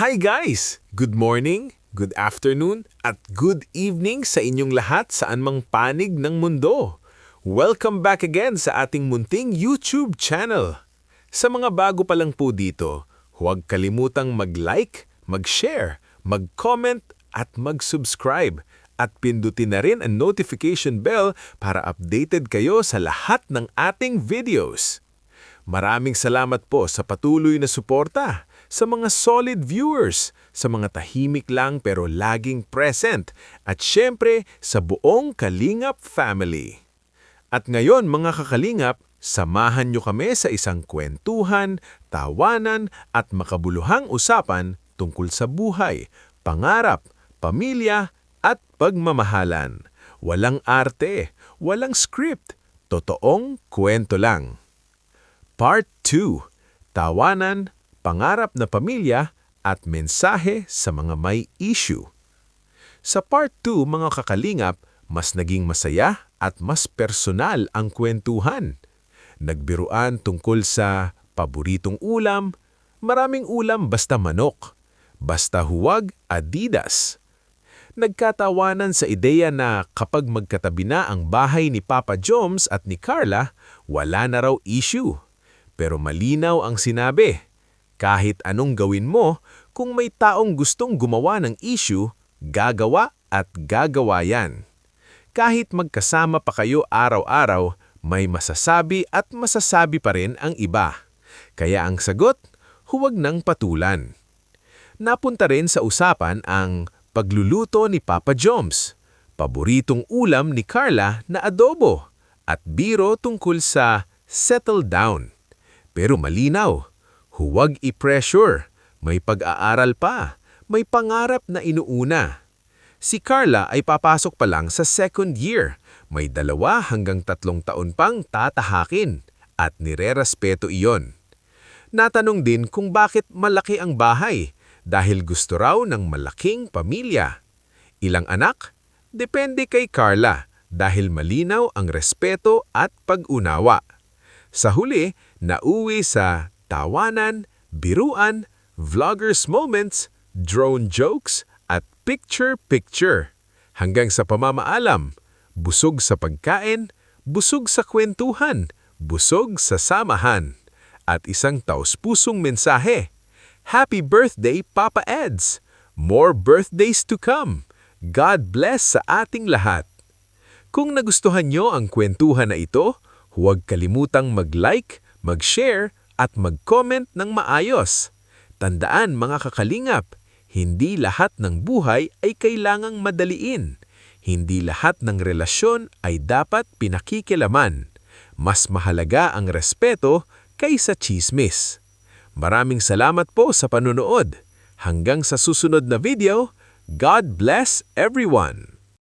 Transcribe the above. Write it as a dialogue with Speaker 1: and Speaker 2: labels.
Speaker 1: Hi guys! Good morning, good afternoon, at good evening sa inyong lahat saan mang panig ng mundo. Welcome back again sa ating munting YouTube channel. Sa mga bago pa lang po dito, huwag kalimutang mag-like, mag-share, mag-comment at mag-subscribe. At pindutin na rin ang notification bell para updated kayo sa lahat ng ating videos. Maraming salamat po sa patuloy na suporta, sa mga solid viewers, sa mga tahimik lang pero laging present, at syempre sa buong Kalingap family. At ngayon mga kakalingap, samahan nyo kami sa isang kwentuhan, tawanan at makabuluhang usapan tungkol sa buhay, pangarap, pamilya at pagmamahalan. Walang arte, walang script, totoong kwento lang. Part 2. Tawanan, pangarap na pamilya at mensahe sa mga may issue. Sa Part 2, mga kakalingap, mas naging masaya at mas personal ang kwentuhan. Nagbiruan tungkol sa paboritong ulam, maraming ulam basta manok, basta huwag Adidas. Nagkatawanan sa ideya na kapag magkatabi na ang bahay ni Papa Joms at ni Carla, wala na raw issue. Pero malinaw ang sinabi, kahit anong gawin mo, kung may taong gustong gumawa ng issue, gagawa at gagawa yan. Kahit magkasama pa kayo araw-araw, may masasabi at masasabi pa rin ang iba. Kaya ang sagot, huwag nang patulan. Napunta rin sa usapan ang pagluluto ni Papa Joms, paboritong ulam ni Carla na adobo, at biro tungkol sa settle down. Pero malinaw, huwag i-pressure, may pag-aaral pa, may pangarap na inuuna. Si Carla ay papasok pa lang sa second year, may 2 hanggang 3 taon pang tatahakin, at nirerespeto iyon. Natanong din kung bakit malaki ang bahay, dahil gusto raw ng malaking pamilya. Ilang anak? Depende kay Carla, dahil malinaw ang respeto at pag-unawa. Sa huli, nauwi sa tawanan, biruan, vloggers moments, drone jokes, at picture-picture. Hanggang sa pamamaalam, busog sa pagkain, busog sa kwentuhan, busog sa samahan. At isang taus-pusong mensahe, Happy birthday, Papa Eds! More birthdays to come! God bless sa ating lahat! Kung nagustuhan nyo ang kwentuhan na ito, huwag kalimutang mag-like, mag-share, at mag-comment ng maayos. Tandaan mga kakalingap, hindi lahat ng buhay ay kailangang madaliin. Hindi lahat ng relasyon ay dapat pinakikilaman. Mas mahalaga ang respeto kaysa tsismis. Maraming salamat po sa panunood. Hanggang sa susunod na video, God bless everyone!